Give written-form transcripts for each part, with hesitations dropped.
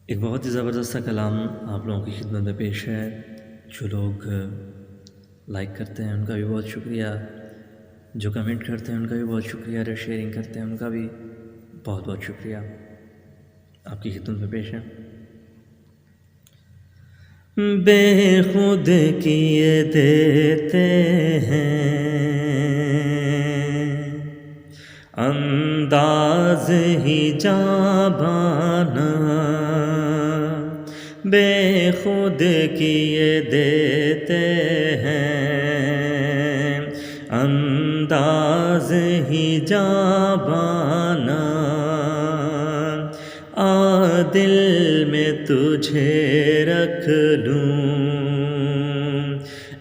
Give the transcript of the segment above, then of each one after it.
ایک بہت ہی زبردست سا کلام آپ لوگوں کی خدمت میں پیش ہے۔ جو لوگ لائک کرتے ہیں ان کا بھی بہت شکریہ، جو کمنٹ کرتے ہیں ان کا بھی بہت شکریہ، جو شیئرنگ کرتے ہیں ان کا بھی بہت بہت شکریہ۔ آپ کی خدمت میں پیش ہے۔ بے خود کیے دیتے ہیں انداز ہی جابانا، بے خود کیے دیتے ہیں انداز ہی جابانا، دل میں تجھے رکھ لوں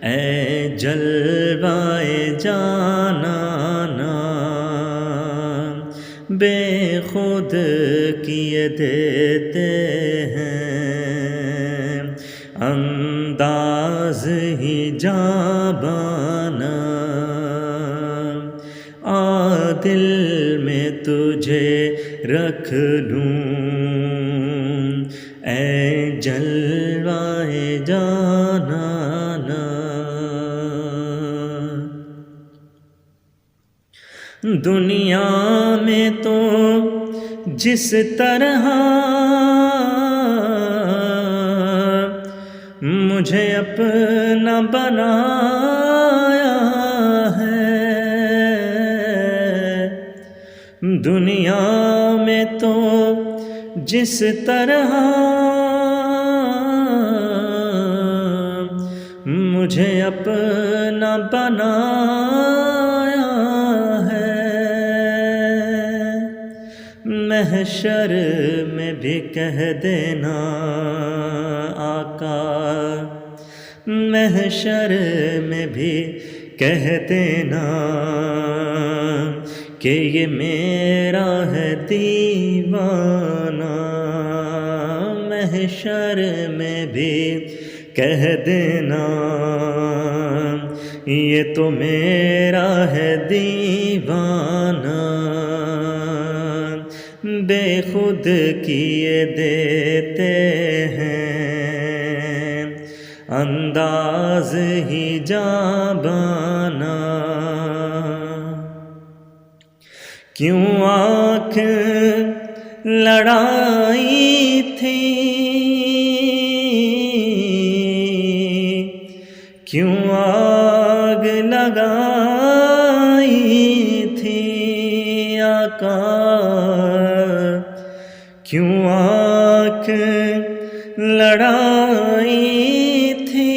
اے جلوائے جانانا، بے خود کیے دیتے ہیں انداز ہی جابانا، دل میں تجھے رکھ لوں اے جلوائے جانانا۔ دنیا میں تو جس طرح مجھے اپنا بنایا ہے، دنیا میں تو جس طرح مجھے اپنا بنایا ہے، محشر میں بھی کہہ دینا آقا، محشر میں بھی کہہ دینا کہ یہ میرا ہے دیوانہ، محشر میں بھی کہہ دینا یہ تو میرا ہے دیوانہ، بے خود کیے دیتے ہیں انداز ہی جابانا، کیوں آنکھ لڑائی تھی، کیوں آگ لگائی تھی آقا، کیوں آنکھ لڑائی تھی،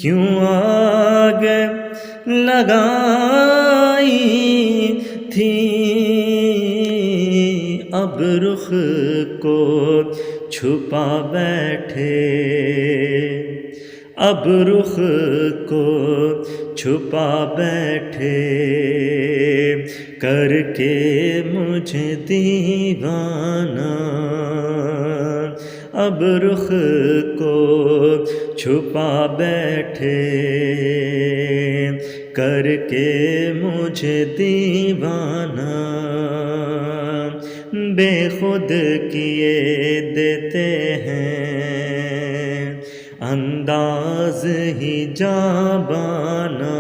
کیوں آگ لگائی تھی، اب رخ کو چھپا بیٹھے، اب رخ کو چھپا بیٹھے کر کے مجھے دیوانہ، اب رخ کو چھپا بیٹھے کر کے مجھے دیوانہ، بے خود کیے دیتے ہیں انداز ہی جابانا،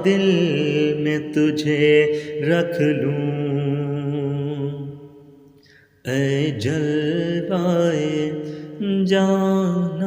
دل میں تجھے رکھ لوں اے جلوائے جان